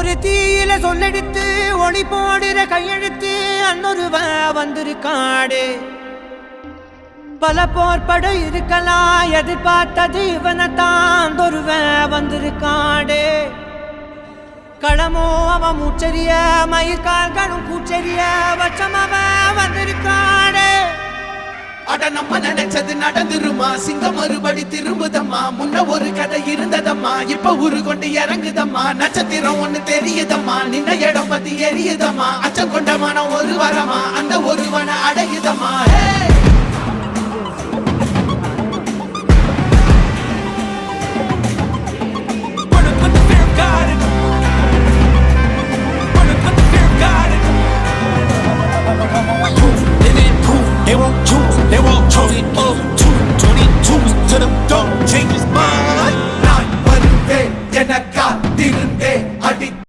ஒரு தீயில சொல்லெடுத்து ஒளி போடுற கையெழுத்து அன்னொருவ வந்திருக்காடு பல போர்பட இருக்கலாம் எதிர்பார்த்தது இவனைத்தான் ஒருவ வந்திருக்காடு களமோ அவன் மூச்சரிய மயிர்கால்களும் கூச்சரிய வச்சம் அவன் வந்திருக்காடு அட நம்ம நினைச்சது நடந்துருமா சிங்கம் மறுபடி திரும்புதம்மா முன்ன ஒரு கதை இருந்ததம்மா இப்ப உரு கொண்டு இறங்குதம்மா நட்சத்திரம் ஒண்ணு தெரியுதம்மா நின்ன இடம் பத்தி எரியுதம்மா அச்சம் கொண்ட மனம் ஒரு வரமா அந்த ஒருவனை அடையுதம்மா